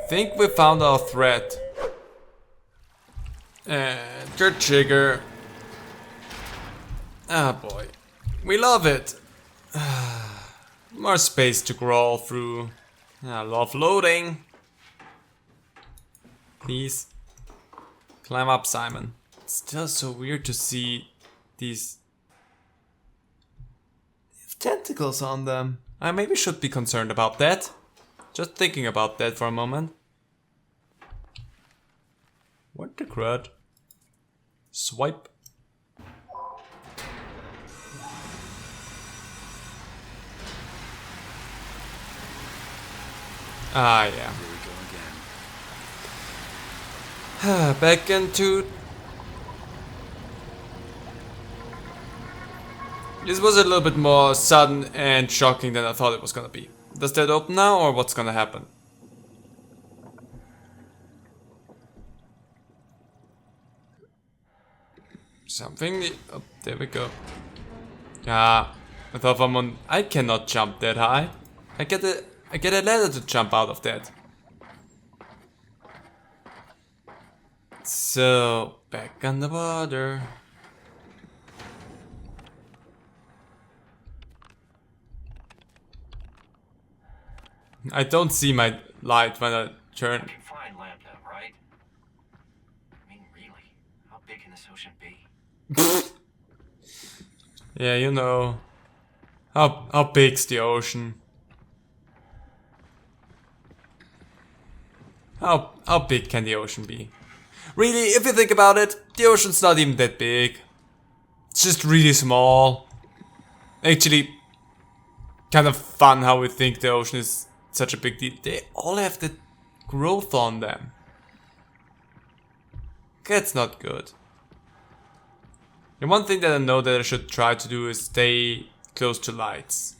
think we found our threat. And good trigger. Ah boy. We love it. More space to crawl through. I love loading. Please. Climb up, Simon. It's still so weird to see these tentacles on them. I maybe should be concerned about that. Just thinking about that for a moment. What the crud? Swipe. Ah, yeah. Here we go again. Back into... This was a little bit more sudden and shocking than I thought it was gonna be. Does that open now, or what's gonna happen? Something... Oh, there we go. Ah, I thought I cannot jump that high. I get a ladder to jump out of that. So, back on the water. I don't see my light when I turn. You can find Lambda, right? I mean, really, how big can this ocean be? Yeah, you know. How big's the ocean? How big can the ocean be? Really, if you think about it, the ocean's not even that big. It's just really small. Actually, kind of fun how we think the ocean is such a big deal. They all have the growth on them. That's not good. The one thing that I know that I should try to do is stay close to lights.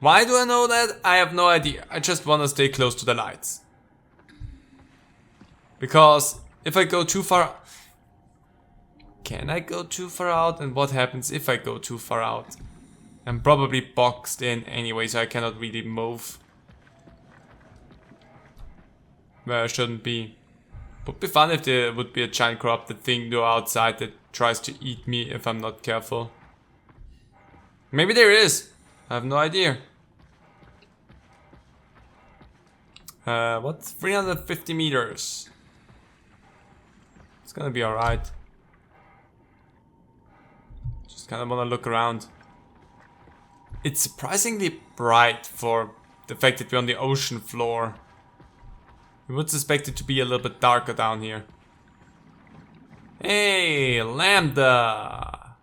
Why do I know that? I have no idea. I just want to stay close to the lights. Because if I go too far... Can I go too far out? And what happens if I go too far out? I'm probably boxed in anyway, so I cannot really move. Where I shouldn't be. Would be fun if there would be a giant corrupted thing though outside that tries to eat me if I'm not careful. Maybe there is. I have no idea. What's 350 meters? It's gonna be alright. Just kinda wanna look around. It's surprisingly bright for the fact that we're on the ocean floor. You would suspect it to be a little bit darker down here. Hey, Lambda!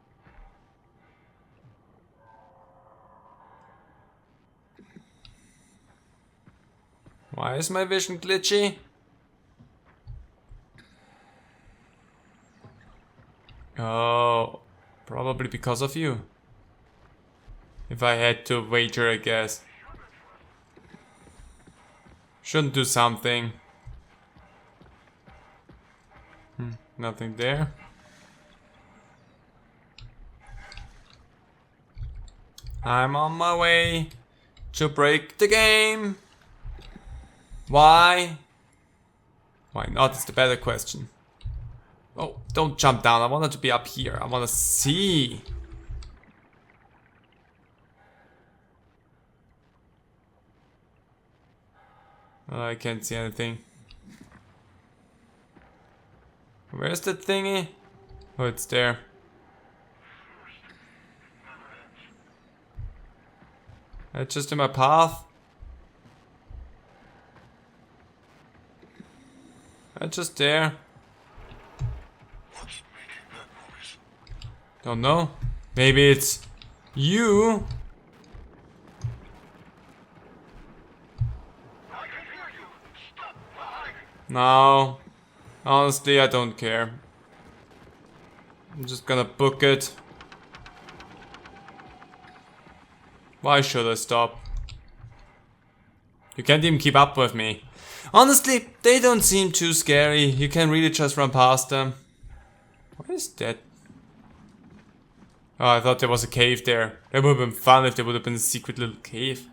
Why is my vision glitchy? Oh, probably because of you. If I had to wager, I guess. Shouldn't do something. Nothing there. I'm on my way to break the game. Why? Why not is the better question. Oh, don't jump down. I want it to be up here. I want to see. Oh, I can't see anything. Where's that thingy? Oh, it's there. It's just in my path. It's just there. Don't know. Maybe it's you. No. Honestly, I don't care. I'm just gonna book it. Why should I stop? You can't even keep up with me. Honestly, they don't seem too scary. You can really just run past them. What is that? Oh, I thought there was a cave there. That would have been fun if there would have been a secret little cave.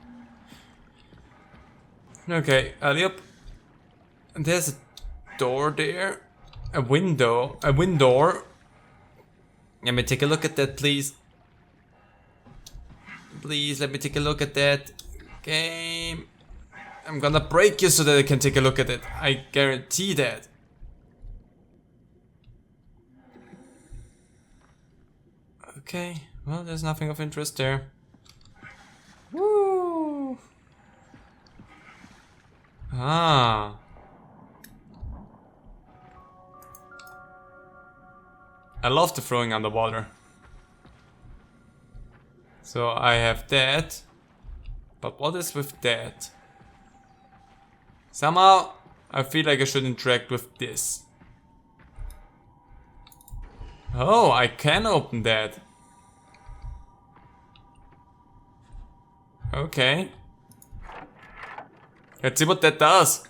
Okay, alley up. And there's a door there. A window. A window. Let me take a look at that, please. Please, let me take a look at that. Game. I'm gonna break you so that I can take a look at it. I guarantee that. Okay, well, there's nothing of interest there. Woo! Ah. I love the throwing underwater. So I have that. But what is with that? Somehow, I feel like I should interact with this. Oh, I can open that. Okay. Let's see what that does.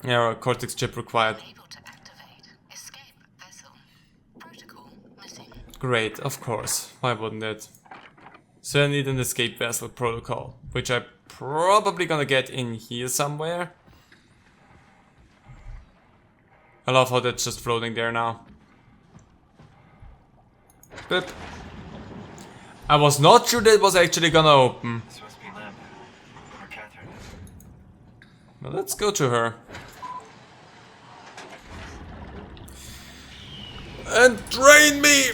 Yeah, cortex chip required. Able to activate. Escape vessel. Protocol missing. Great, of course. Why wouldn't it? So I need an escape vessel protocol, which I'm probably gonna get in here somewhere. I love how that's just floating there now. Boop. I was not sure that it was actually gonna open. This must be Lem. Or Catherine. Well, let's go to her. And drain me!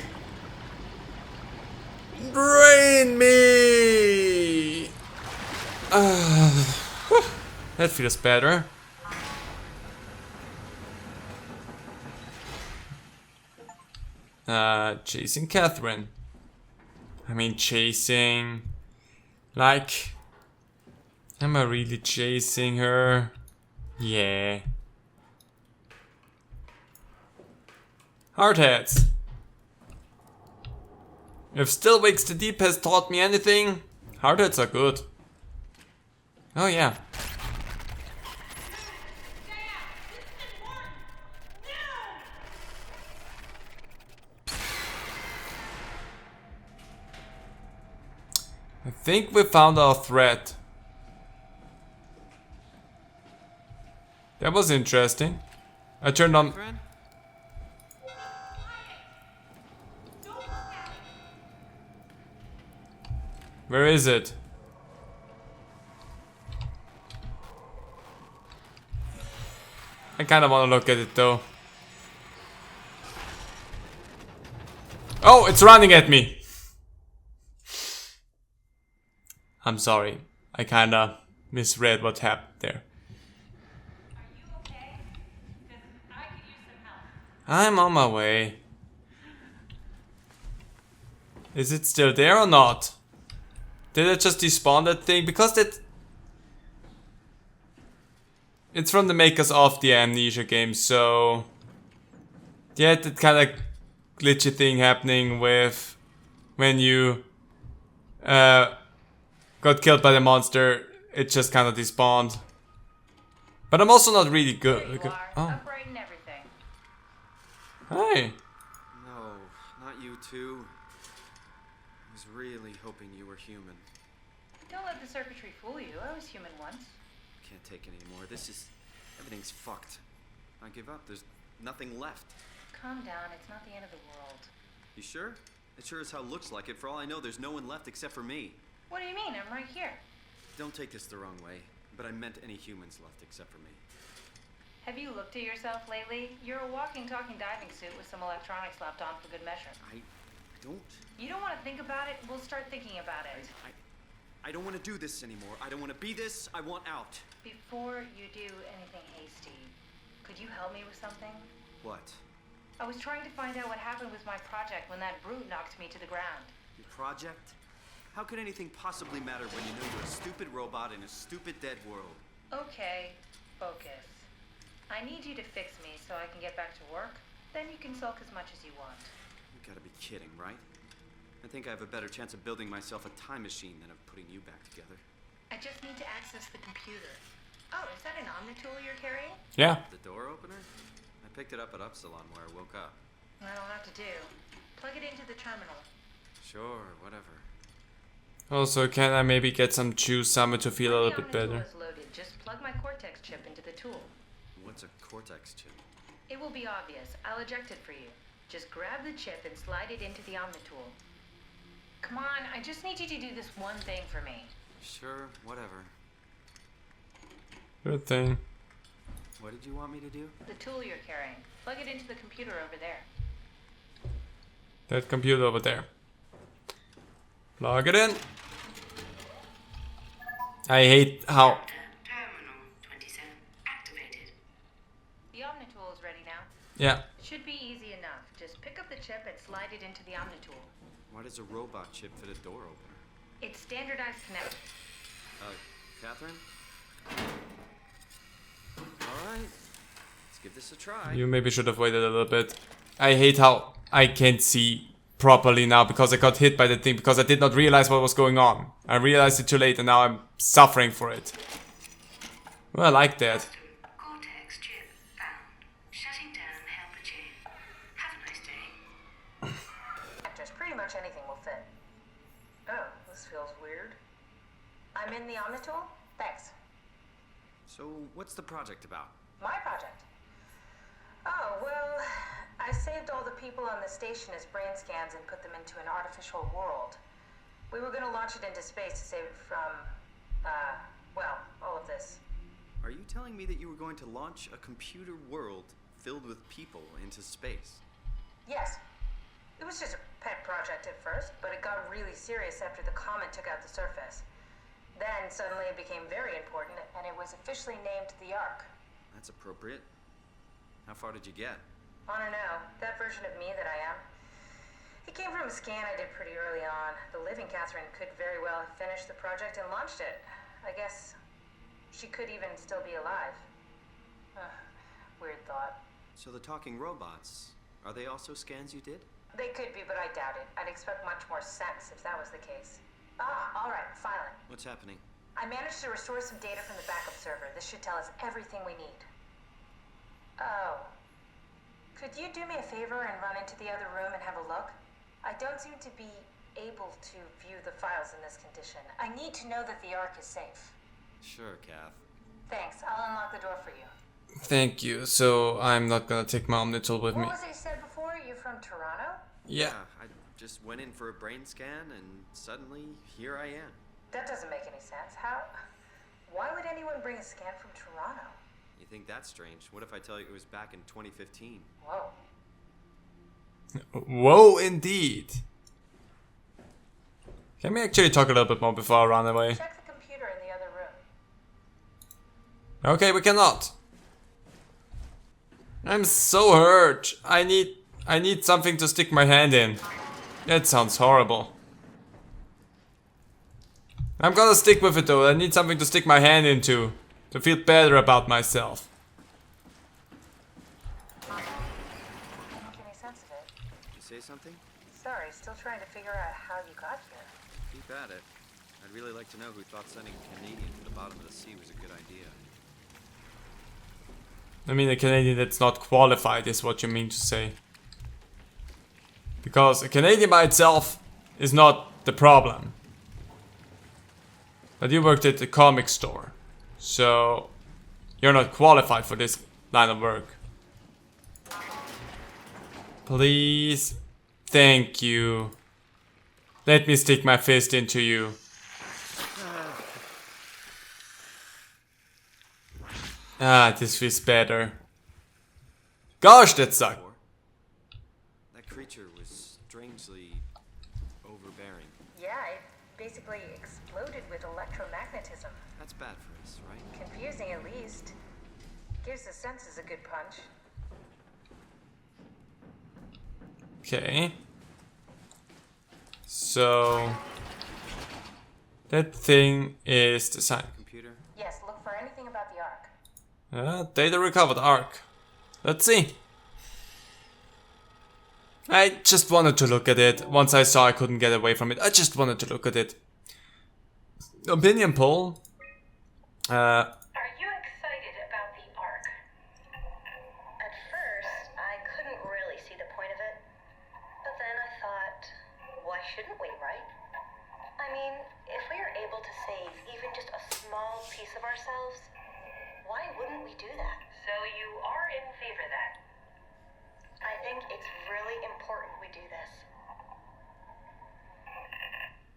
Drain me! That feels better. Chasing Catherine. I mean, chasing. Like. Am I really chasing her? Yeah. Hardheads. If Still Wakes the Deep has taught me anything, hardheads are good. Oh yeah. I think we found our threat. That was interesting. I turned on. Where is it? I kind of want to look at it though. Oh, it's running at me. I'm sorry. I kind of misread what happened there. Are you okay? Because I could use some help. I'm on my way. Is it still there or not? Did I just despawn that thing? Because that... It's from the makers of the Amnesia game, so... Yeah, that kind of glitchy thing happening with... When you... got killed by the monster, it just kind of despawned. But I'm also not really good. There you are, Oh. upgrading everything. Hi. No, not you too. I was really hoping you were human. Don't let the circuitry fool you. I was human once. Can't take it anymore. Everything's fucked. I give up. There's nothing left. Calm down. It's not the end of the world. You sure? It sure as hell looks like it. For all I know, there's no one left except for me. What do you mean? I'm right here. Don't take this the wrong way, but I meant any humans left except for me. Have you looked at yourself lately? You're a walking, talking diving suit with some electronics slapped on for good measure. I don't. You don't want to think about it? We'll start thinking about it. I don't want to do this anymore. I don't want to be this. I want out. Before you do anything hasty, could you help me with something? What? I was trying to find out what happened with my project when that brute knocked me to the ground. Your project? How could anything possibly matter when you know you're a stupid robot in a stupid dead world? Okay, focus. I need you to fix me so I can get back to work. Then you can sulk as much as you want. You gotta be kidding, right? I think I have a better chance of building myself a time machine than of putting you back together. I just need to access the computer. Oh, is that an Omnitool you're carrying? Yeah. The door opener? I picked it up at Upsilon where I woke up. That'll have to do. Plug it into the terminal. Sure, whatever. Also, can I maybe get some juice somewhere to feel a When little the bit Omnitool better? is loaded, just plug my Cortex chip into the tool. What's a cortex chip? It will be obvious. I'll eject it for you. Just grab the chip and slide it into the Omnitool. Come on, I just need you to do this one thing for me. Sure, whatever. Good thing. What did you want me to do? The tool you're carrying. Plug it into the computer over there. That computer over there. Plug it in. I hate how... Terminal 27 activated. The Omnitool is ready now. Yeah. Should be easy enough. Just pick up the chip and slide it into the Omnitool. Why does a robot chip fit a door opener? It's standardized connect. Catherine? Alright. Let's give this a try. You maybe should have waited a little bit. I hate how I can't see properly now because I got hit by the thing because I did not realize what was going on. I realized it too late and now I'm suffering for it. Well, I like that. Cortex chip found. Shutting down helper chain. Have a nice day. Just pretty much anything will fit. Oh, this feels weird. I'm in the Omnitool? Thanks. So, what's the project about? My project. Oh, well, I saved all the people on the station as brain scans and put them into an artificial world. We were gonna launch it into space to save it from, well, all of this. Are you telling me that you were going to launch a computer world filled with people into space? Yes. It was just a pet project at first, but it got really serious after the comet took out the surface. Then suddenly it became very important, and it was officially named the Ark. That's appropriate. How far did you get? I don't know, that version of me that I am. It came from a scan I did pretty early on. The living Catherine could very well have finished the project and launched it. I guess she could even still be alive. Weird thought. So the talking robots, are they also scans you did? They could be, but I doubt it. I'd expect much more sense if that was the case. Ah, all right, finally. What's happening? I managed to restore some data from the backup server. This should tell us everything we need. Oh. Could you do me a favor and run into the other room and have a look? I don't seem to be able to view the files in this condition. I need to know that the Ark is safe. Sure, Kath. Thanks. I'll unlock the door for you. Thank you. So I'm not gonna take my Omnitool with me. What was it you said before? You're from Toronto? Yeah. I just went in for a brain scan and suddenly here I am. That doesn't make any sense. How? Why would anyone bring a scan from Toronto? You think that's strange? What if I tell you it was back in 2015? Whoa. Whoa, indeed. Can we actually talk a little bit more before I run away? Check the computer in the other room. Okay, we cannot. I'm so hurt. I need something to stick my hand in. That sounds horrible. I'm gonna stick with it though. I need something to stick my hand into to feel better about myself. Don't make any sense of it. Did you say something? Sorry, still trying to figure out how you got here. Keep at it. I'd really like to know who thought sending a Canadian to the bottom of the sea was a good idea. I mean, a Canadian that's not qualified is what you mean to say. Because a Canadian by itself is not the problem. But you worked at the comic store, so you're not qualified for this line of work. Please. Thank you. Let me stick my fist into you. Ah, this feels better. Gosh, that sucked. That creature was strangely overbearing. Yeah, it basically exploded with electromagnetism. That's bad for us, right? Confusing at least. Gives the senses a good punch. Okay. So that thing is the sign. Computer? Yes, look for anything about the Ark. Data recovered Arc. Let's see. I just wanted to look at it. Once I saw I couldn't get away from it, I just wanted to look at it. Opinion poll. Are you excited about the Ark? At first, I couldn't really see the point of it. But then I thought, why shouldn't we, right? I mean, we do that? So you are in favor then? I think it's really important we do this.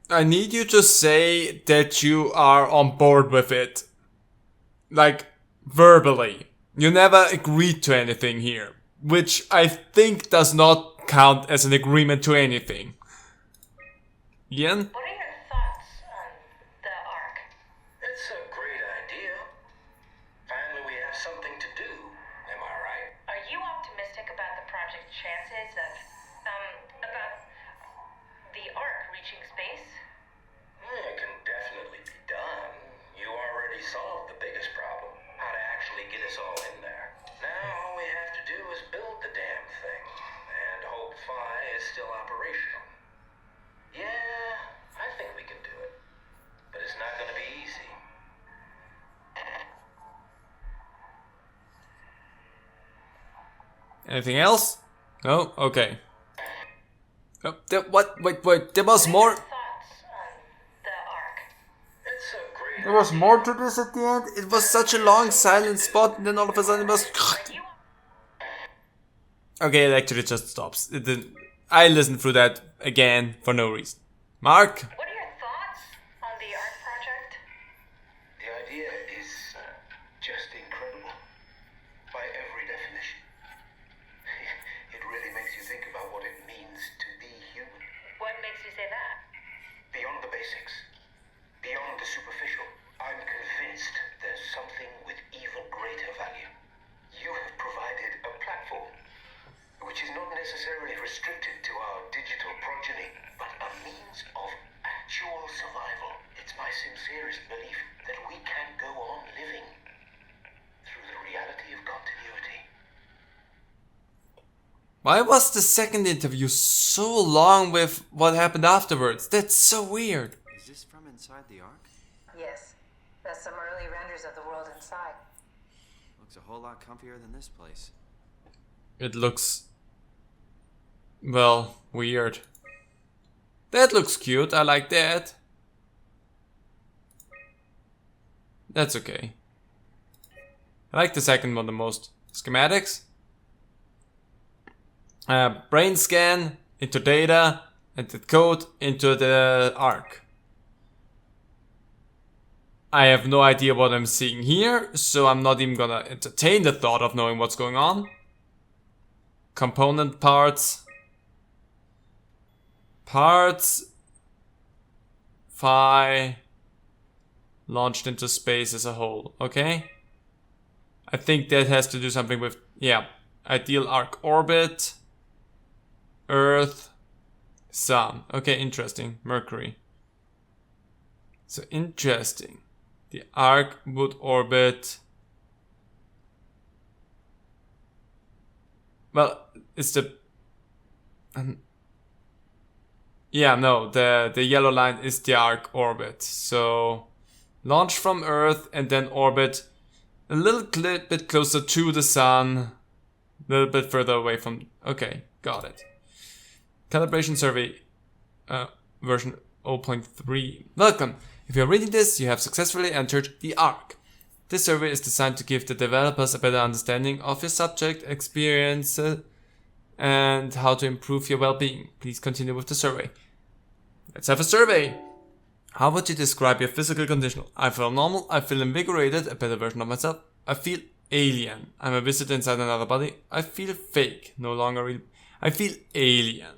I need you to say that you are on board with it. Like, verbally. You never agreed to anything here. Which I think does not count as an agreement to anything. Ian? What are your thoughts on the Ark? It's a great idea. Finally, we have something to do. Am I right? Are you optimistic about the project's chances of, about the Ark reaching space? It can definitely be done. You already solved the biggest problem. How to actually get us all in there. Now all we have to do is build the damn thing. And hope Phi is still operational. Yeah, I think we can do it. But it's not gonna be easy. Anything else? No? Okay. Oh, wait, there was more. Thoughts on the Ark? It's a great There was more to this at the end. It was such a long silent spot, and then all of a sudden it was. Okay, it actually just stops. It didn't. I listened through that again for no reason. Mark? What are your thoughts on the Ark project? The idea is just incredible. By every definition. It really makes you think about what it means to be human. What makes you say that? Beyond the basics. Beyond the superficial. I'm convinced there's something with even greater value. You have provided a platform, which is not necessarily restricted to our digital progeny, but a means of actual survival. It's my sincerest belief that we can go on living through the reality of continuity. Why was the second interview so long with what happened afterwards? That's so weird. Is this from inside the Ark? Yes, that's some early renders of the world inside. Looks a whole lot comfier than this place. It looks. Well, weird. That looks cute, I like that. That's okay. I like the second one the most. Schematics. Brain scan into data, and the code into the Ark. I have no idea what I'm seeing here, so I'm not even gonna entertain the thought of knowing what's going on. Component parts. Parts. Phi. Launched into space as a whole, okay? I think that has to do something with, yeah, ideal Ark orbit. Earth. Sun. Okay, interesting. Mercury. So interesting. The Ark would orbit. Well, it's the. Yeah, no, the yellow line is the Ark orbit. So launch from Earth and then orbit a little bit closer to the Sun, a little bit further away from. Okay, got it. Calibration survey, version 0.3. Welcome. If you're reading this, you have successfully entered the Ark. This survey is designed to give the developers a better understanding of your subject experience and how to improve your well-being. Please continue with the survey. Let's have a survey. How would you describe your physical condition? I feel normal, I feel invigorated, a better version of myself. I feel alien. I'm a visitor inside another body. I feel fake, no longer real. I feel alien.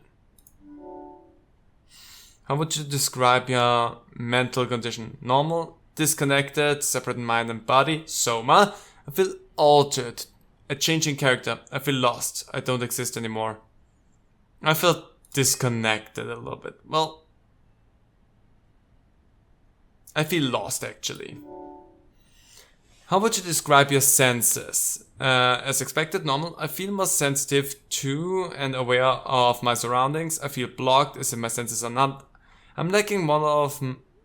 How would you describe your mental condition? Normal, disconnected, separate mind and body, SOMA. I feel altered, a changing character. I feel lost, I don't exist anymore. I feel disconnected a little bit. Well, I feel lost actually. How would you describe your senses? As expected, normal. I feel more sensitive to and aware of my surroundings. I feel blocked as if my senses are not. I'm lacking one of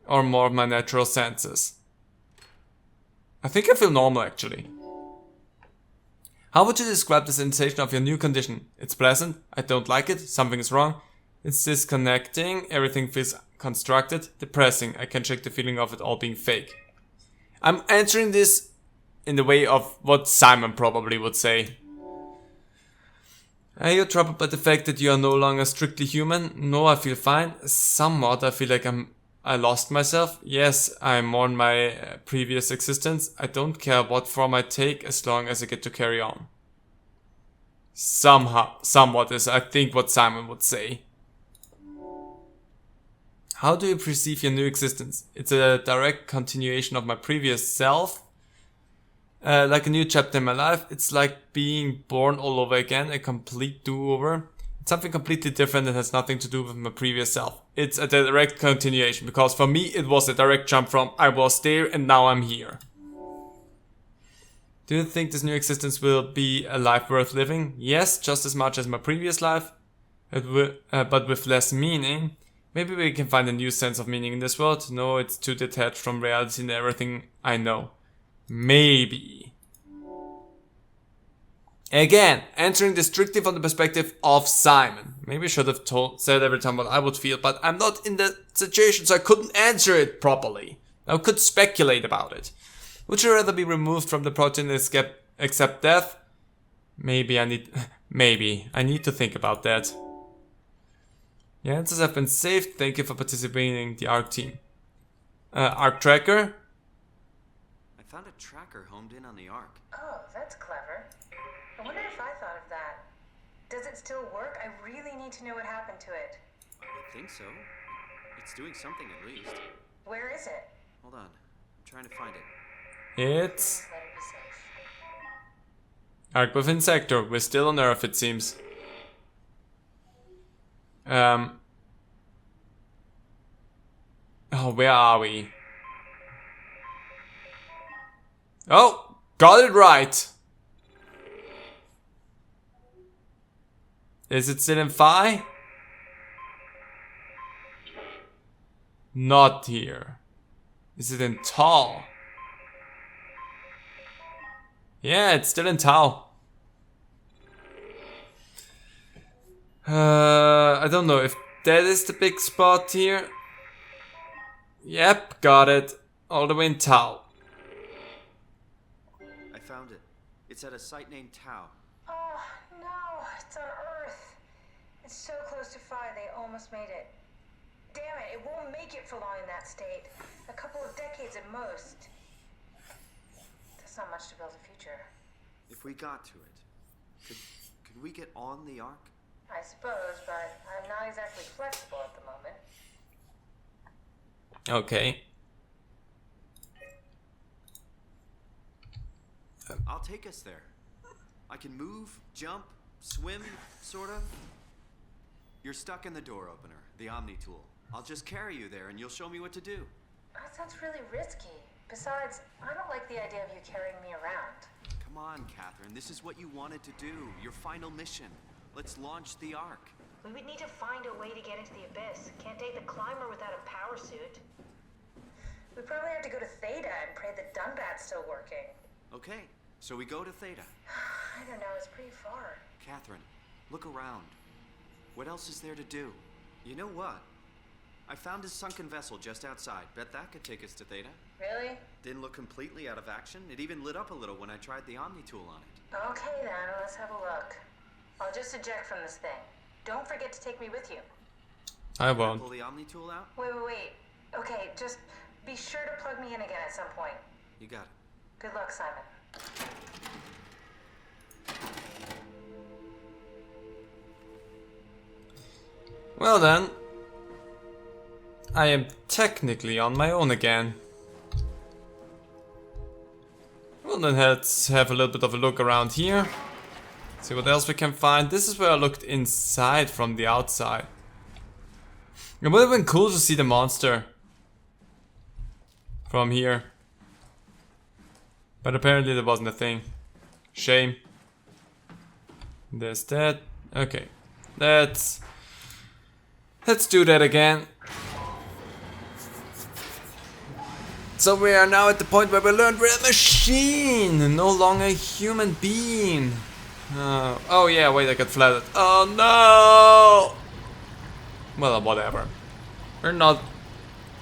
or more of my natural senses. I think I feel normal actually. How would you describe the sensation of your new condition? It's pleasant. I don't like it. Something is wrong. It's disconnecting. Everything feels constructed. Depressing. I can shake the feeling of it all being fake. I'm answering this in the way of what Simon probably would say. Are you troubled by the fact that you are no longer strictly human? No, I feel fine. Somewhat, I feel like I lost myself. Yes, I mourn my previous existence. I don't care what form I take as long as I get to carry on. Somewhat is, I think, what Simon would say. How do you perceive your new existence? It's a direct continuation of my previous self. Like a new chapter in my life. It's like being born all over again, a complete do-over. It's something completely different that has nothing to do with my previous self. It's a direct continuation, because for me it was a direct jump from I was there and now I'm here. Do you think this new existence will be a life worth living? Yes, just as much as my previous life, but with less meaning. Maybe we can find a new sense of meaning in this world. No, it's too detached from reality and everything I know. Maybe. Again, answering this strictly from the perspective of Simon. Maybe I should have said every time what I would feel, but I'm not in that situation, so I couldn't answer it properly. I could speculate about it. Would you rather be removed from the protein and accept death? Maybe I need to think about that. Your answers have been saved. Thank you for participating in the ARC team. ARC tracker? I found a tracker homed in on the Ark. Oh, that's clever. I wonder if I thought of that. Does it still work? I really need to know what happened to it. I think so. It's doing something at least. Where is it? Hold on. I'm trying to find it. It's Please let it be safe. Arc within sector. We're still on Earth, it seems. Oh, where are we? Oh, got it right. Is it still in Phi? Not here. Is it in Tau? Yeah, it's still in Tau. I don't know if that is the big spot here. Yep, got it. All the way in Tau. I found it. It's at a site named Tau. Oh, no, it's on Earth. It's so close to Phi, they almost made it. Damn it, it won't make it for long in that state. A couple of decades at most. That's not much to build a future. If we got to it, could we get on the Ark? I suppose, but I'm not exactly flexible at the moment. Okay. I'll take us there. I can move, jump, swim, sort of. You're stuck in the door opener, the Omni tool. I'll just carry you there and you'll show me what to do. That sounds really risky. Besides, I don't like the idea of you carrying me around. Come on, Catherine. This is what you wanted to do. Your final mission. Let's launch the Ark. We would need to find a way to get into the Abyss. Can't take the climber without a power suit. We probably have to go to Theta and pray that Dunbat's still working. Okay, so we go to Theta. I don't know, it's pretty far. Catherine, look around. What else is there to do? You know what? I found a sunken vessel just outside. Bet that could take us to Theta. Really? Didn't look completely out of action. It even lit up a little when I tried the Omni tool on it. Okay then, let's have a look. I'll just eject from this thing. Don't forget to take me with you. I won't. Pull the Omni tool out? Wait. Okay, just be sure to plug me in again at some point. You got it. Good luck, Simon. Well then. I am technically on my own again. Well then, let's have a little bit of a look around here. See what else we can find. This is where I looked inside from the outside. It would have been cool to see the monster from here. But apparently there wasn't a thing. Shame. There's that. Okay. Let's do that again. So we are now at the point where we learned we're a machine, no longer a human being. Oh yeah, wait, I got flattered. Oh no! Well, whatever. We're not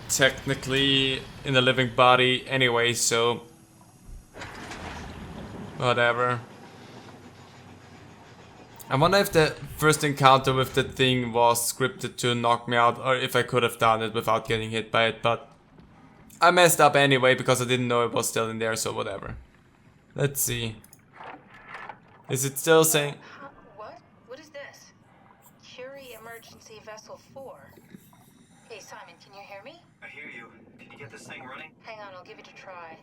technically in a living body anyway, so Whatever. I wonder if the first encounter with the thing was scripted to knock me out, or if I could have done it without getting hit by it, but I messed up anyway because I didn't know it was still in there, so whatever. Let's see. Is it still saying... What? What is this? Curie Emergency Vessel 4. Hey, Simon, can you hear me? I hear you. Can you get this thing running? Hang on, I'll give it a try.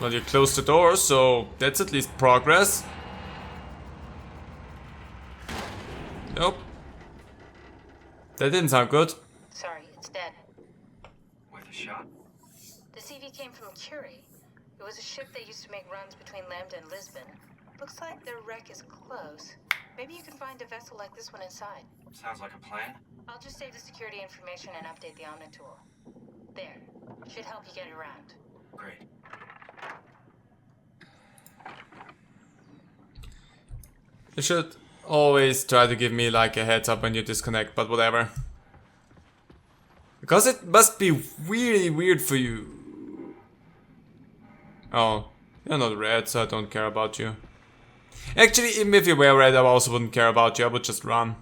Well, you closed the door, so that's at least progress. Nope. That didn't sound good. Sorry, it's dead. Worth a shot? The CV came from Curie. It was a ship that used to make runs between Lambda and Lisbon. Looks like their wreck is close. Maybe you can find a vessel like this one inside. Sounds like a plan. I'll just save the security information and update the Omni tool. There. Should help you get around. Great. You should always try to give me like a heads up when you disconnect, but whatever. Because it must be really weird for you. Oh, you're not red, so I don't care about you. Actually, even if you were red, I also wouldn't care about you, I would just run.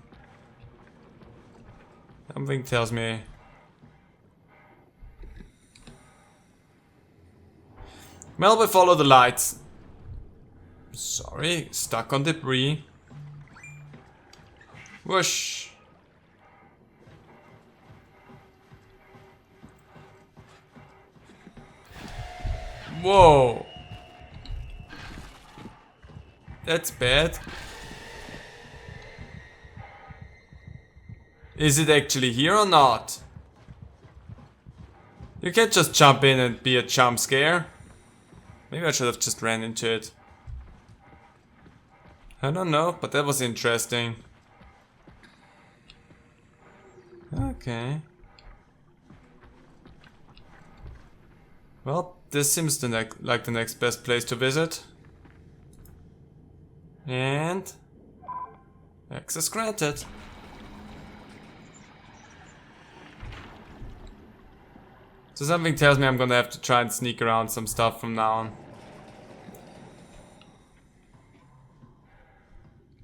Something tells me... Well, we follow the lights. Sorry, stuck on debris. Whoosh. Whoa. That's bad. Is it actually here or not? You can't just jump in and be a jump scare. Maybe I should have just ran into it. I don't know, but that was interesting. Okay. Well, this seems like the next best place to visit. And... access granted. So something tells me I'm gonna have to try and sneak around some stuff from now on.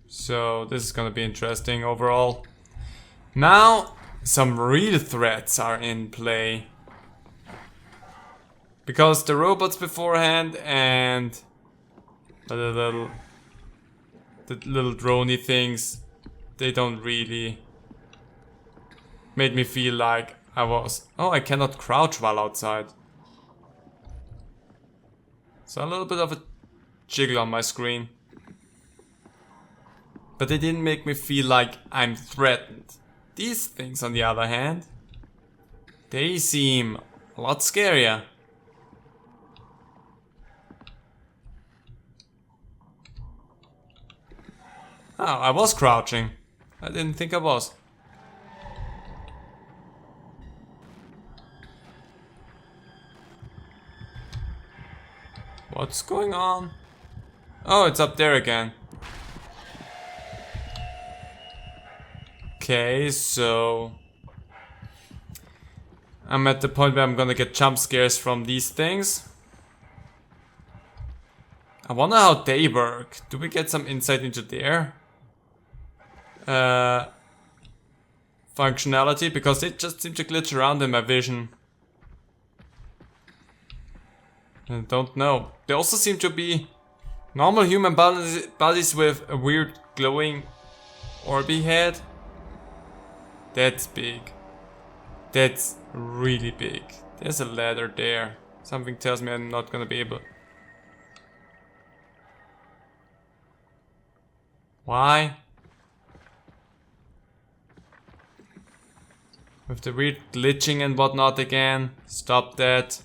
So this is gonna be interesting overall. Now, some real threats are in play. Because the robots beforehand and the little droney things, they don't really made me feel like I was... Oh, I cannot crouch while outside. So a little bit of a jiggle on my screen. But they didn't make me feel like I'm threatened. These things, on the other hand, they seem a lot scarier. Oh, I was crouching. I didn't think I was. What's going on? Oh, it's up there again. Okay, so... I'm at the point where I'm gonna get jump scares from these things. I wonder how they work. Do we get some insight into their functionality? Because they just seem to glitch around in my vision. I don't know. They also seem to be normal human bodies with a weird glowing orby head. That's big. That's really big. There's a ladder there. Something tells me I'm not gonna be able... Why? With the weird glitching and whatnot again. Stop that.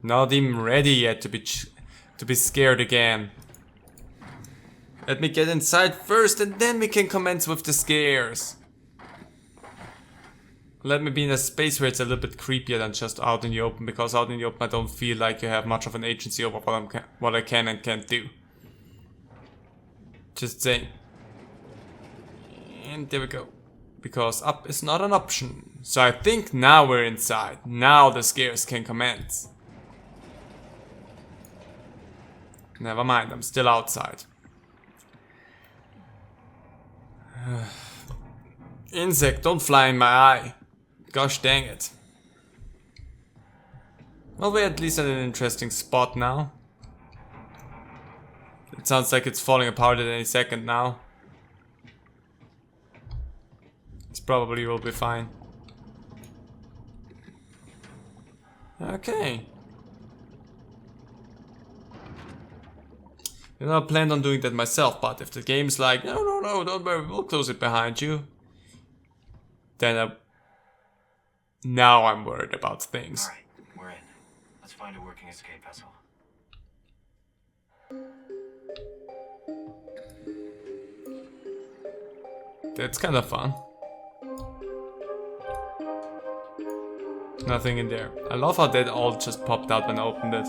Not even ready yet to be scared again. Let me get inside first and then we can commence with the scares. Let me be in a space where it's a little bit creepier than just out in the open, because out in the open I don't feel like you have much of an agency over what I can and can't do. Just saying. And there we go. Because up is not an option. So I think now we're inside. Now the scares can commence. Never mind, I'm still outside. Insect, don't fly in my eye. Gosh dang it. Well, we're at least at an interesting spot now. It sounds like it's falling apart at any second now. This probably will be fine. Okay. You know, I planned on doing that myself, but if the game's like, no, don't worry, we'll close it behind you, then now I'm worried about things. Alright, we're in. Let's find a working escape vessel. That's kind of fun. Nothing in there. I love how that all just popped out when I opened it.